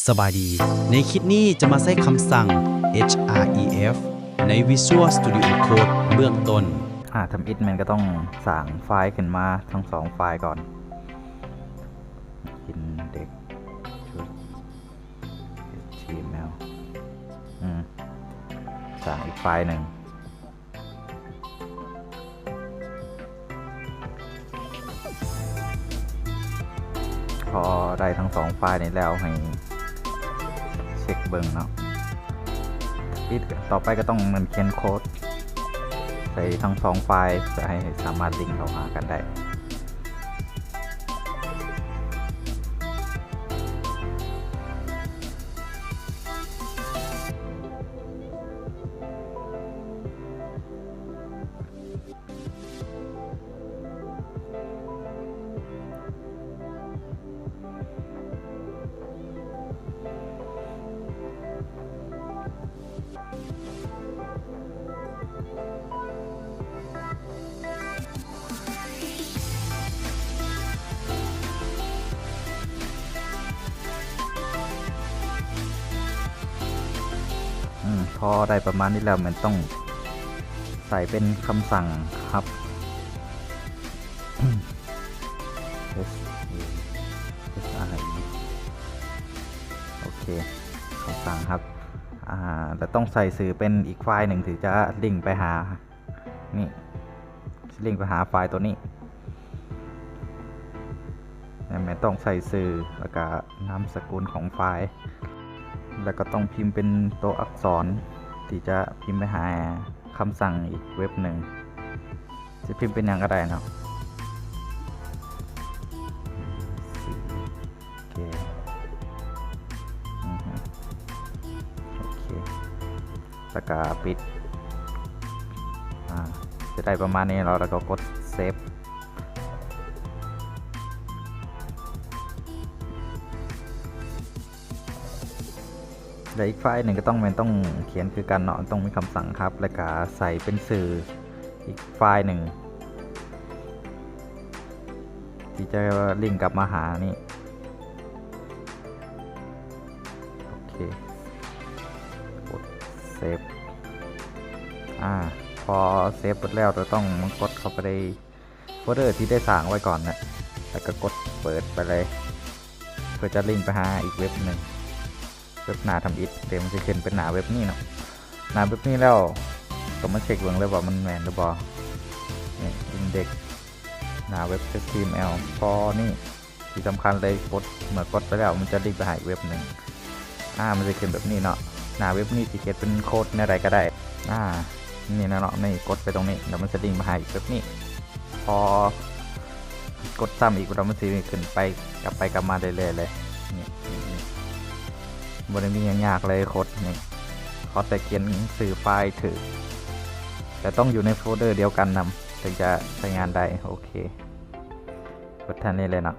สบายดีในคลิปนี้จะมาใช้คำสั่ง href ใน Visual Studio Code เบื้องต้นทำอิทมันก็ต้องสั่งไฟล์ขึ้นมาทั้ง2ไฟล์ก่อนกินเด็กชุด HTML สั่งอีกไฟล์หนึ่งพอได้ทั้ง2ไฟล์นี้แล้วให้เช็คเบิ่งเนาะต่อไปก็ต้องมันเขียนโค้ดใส่ทั้ง2ไฟล์จะให้สามารถลิงก์เข้าหากันได้พอได้ประมาณนี้แล้วมันต้องใส่เป็นคำสั่งครับ โอเคคำสั่งครับแต่ต้องใส่สื่อเป็นอีกไฟล์หนึ่งถึงจะลิงก์ไปหานี่ลิงก์ไปหาไฟล์ตัวนี้ไม่ต้องใส่สื่อแล้วก็นามสกุลของไฟล์แล้วก็ต้องพิมพ์เป็นตัวอักษรที่จะพิมพ์ไปหาคำสั่งอีกเว็บหนึ่งจะพิมพ์เป็นอย่างก็ได้เนาะโอเคแล้วก็ปิดจะได้ประมาณนี้เราแล้วก็กดเซฟและอีกไฟล์หนึ่งก็ต้องเขียนคือการเนาะต้องมีคำสั่งครับแล้วก็ใส่เป็นสื่ออีกไฟล์หนึ่งที่จะลิงก์กลับมาหานี่โอเคกดเซฟพอเซฟหมดแล้วเราต้องกดเข้าไปในโฟลเดอร์ที่ได้สั่งไว้ก่อนนะแล้วก็กดเปิดไปเลยเพื่อจะลิงก์ไปหาอีกเว็บหนึ่งเว็บหน้าทำอิทเดี๋ยวมันจะขึ้นเป็นหน้าเว็บนี้เนาะหน้าเว็บนี้แล้วต้องมาเช็คเบื้องเลยว่ามันแมนหรือเปล่านี่อินเด็กหน้าเว็บ HTML พอนี่ที่สำคัญเลยกดเมื่อกดไปแล้วมันจะลิงก์ไปหาอีกเว็บหนึ่งมันจะขึ้นแบบนี้เนาะหน้าเว็บนี้ที่เขียนเป็นโค้ดอะไรก็ได้นี่นะเนาะนี่กดไปตรงนี้แล้วมันจะลิงก์มาหาอีกเว็บนี้พอกดซ้ำอีกเรามันจะขึ้นไปกลับมาเรื่อยๆเลยนี่บนนี้ยังยากเลยโค้ดนี่ขอแต่เขียนสื่อไฟล์ถือแต่ต้องอยู่ในโฟลเดอร์เดียวกันนำถึงจะใช้งานได้โอเคกดแทนนี้เลยเนาะ